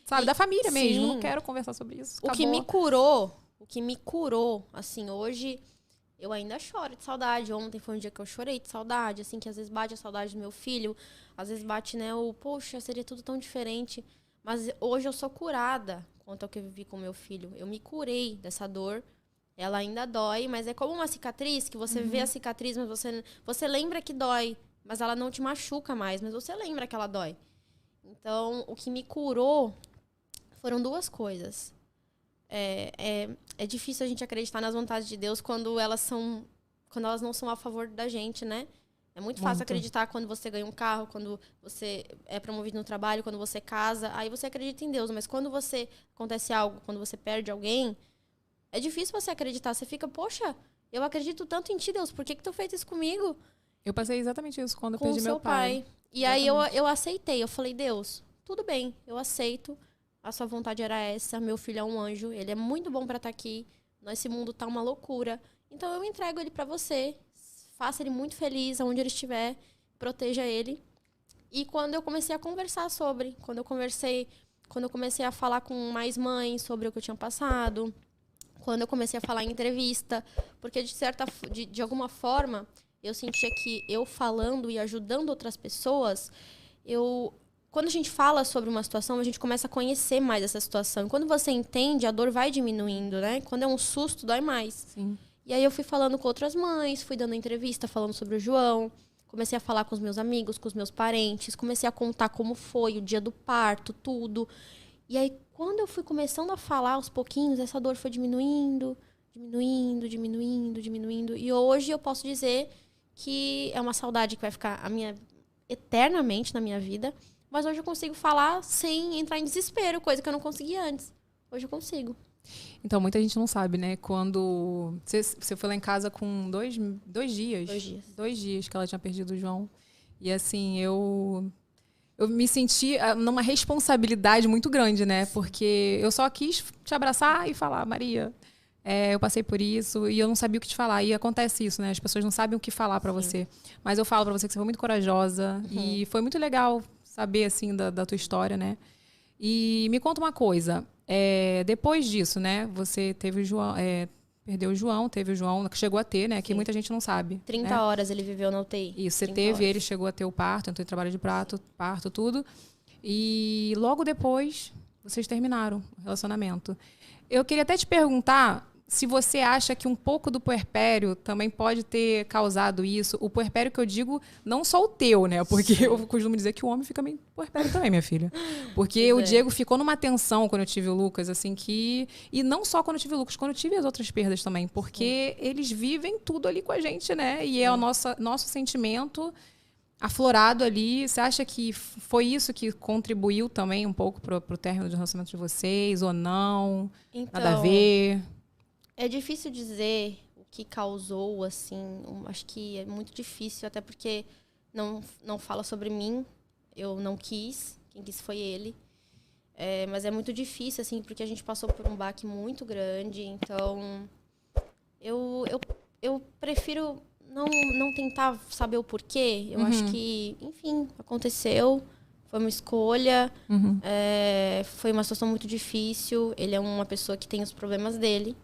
sabe? Da família mesmo. Sim. Não quero conversar sobre isso. O que me curou, assim, hoje eu ainda choro de saudade. Ontem foi um dia que eu chorei de saudade, assim, que às vezes bate a saudade do meu filho, às vezes bate, né, poxa, seria tudo tão diferente. Mas hoje eu sou curada quanto ao que eu vivi com meu filho. Eu me curei dessa dor. Ela ainda dói, mas é como uma cicatriz, que você vê a cicatriz, mas você lembra que dói, mas ela não te machuca mais, mas você lembra que ela dói. Então, o que me curou foram duas coisas. É difícil a gente acreditar nas vontades de Deus quando elas não são a favor da gente, né? É muito fácil acreditar quando você ganha um carro, quando você é promovido no trabalho, quando você casa. Aí você acredita em Deus. Mas quando acontece algo, quando você perde alguém, é difícil você acreditar. Você fica, poxa, eu acredito tanto em ti, Deus. Por que tu fez isso comigo? Eu passei exatamente isso quando eu Com perdi o meu seu pai. E aí eu aceitei. Eu falei, Deus, tudo bem, eu aceito. A sua vontade era essa. Meu filho é um anjo. Ele é muito bom pra estar aqui. Esse mundo tá uma loucura. Então eu entrego ele pra você. Faça ele muito feliz aonde ele estiver. Proteja ele. E quando eu comecei a conversar quando eu comecei a falar com mais mães sobre o que eu tinha passado, quando eu comecei a falar em entrevista, porque de alguma forma eu sentia que eu falando e ajudando outras pessoas, quando a gente fala sobre uma situação, a gente começa a conhecer mais essa situação. E quando você entende, a dor vai diminuindo, né? Quando é um susto, dói mais. Sim. E aí eu fui falando com outras mães, fui dando entrevista falando sobre o João, comecei a falar com os meus amigos, com os meus parentes, comecei a contar como foi o dia do parto, tudo. E aí, quando eu fui começando a falar aos pouquinhos, essa dor foi diminuindo. E hoje eu posso dizer que é uma saudade que vai ficar eternamente na minha vida. Mas hoje eu consigo falar sem entrar em desespero, coisa que eu não conseguia antes. Hoje eu consigo. Então, muita gente não sabe, né? Quando você foi lá em casa com 2 dias. 2 dias. 2 dias que ela tinha perdido o João. E assim, eu me senti numa responsabilidade muito grande, né? Porque eu só quis te abraçar e falar, Maria, eu passei por isso e eu não sabia o que te falar. E acontece isso, né? As pessoas não sabem o que falar pra você. Mas eu falo pra você que você foi muito corajosa. E foi muito legal saber, assim, da tua história, né? E me conta uma coisa. Depois disso, né? Você teve o João... perdeu o João, teve o João, que chegou a ter, né? Que muita gente não sabe. 30 né? horas ele viveu na UTI. Isso, você teve, ele chegou a ter o parto, entrou em trabalho de parto, tudo. E logo depois, vocês terminaram o relacionamento. Eu queria até te perguntar se você acha que um pouco do puerpério também pode ter causado isso. O puerpério que eu digo, não só o teu, né? Porque eu costumo dizer que o homem fica meio puerpério também, minha filha. Porque o Diego ficou numa tensão quando eu tive o Lucas, assim, que... E não só quando eu tive o Lucas, quando eu tive as outras perdas também. Porque eles vivem tudo ali com a gente, né? E é o nosso sentimento aflorado ali. Você acha que foi isso que contribuiu também um pouco pro término do relacionamento de vocês? Ou não? Então, Nada a ver? é difícil dizer o que causou, assim. Acho que é muito difícil, até porque não fala sobre mim. Eu não quis. Quem quis foi ele. Mas é muito difícil, assim, porque a gente passou por um baque muito grande. Então, eu prefiro não tentar saber o porquê. Eu acho que, enfim, aconteceu. Foi uma escolha. Foi uma situação muito difícil. Ele é uma pessoa que tem os problemas dele.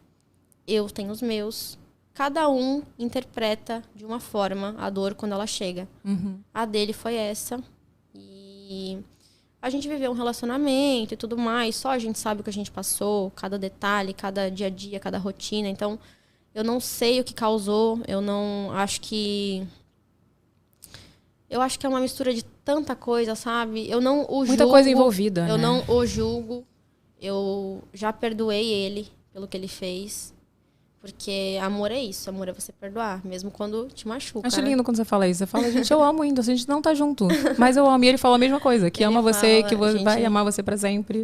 Eu tenho os meus. Cada um interpreta de uma forma a dor quando ela chega. A dele foi essa. E a gente viveu um relacionamento e tudo mais. Só a gente sabe o que a gente passou. Cada detalhe, cada dia a dia, cada rotina. Então, eu não sei o que causou. Eu não acho que... Eu acho que é uma mistura de tanta coisa, sabe? Eu não o julgo. Muita coisa envolvida, Eu né? não o julgo. Eu já perdoei ele pelo que ele fez. Porque amor é isso, amor é você perdoar, mesmo quando te machuca. Acho lindo quando você fala isso. Você fala, gente, eu amo ainda, a gente não tá junto. Mas eu amo. E ele falou a mesma coisa, que Ele ama você, fala, que gente, vai amar você pra sempre.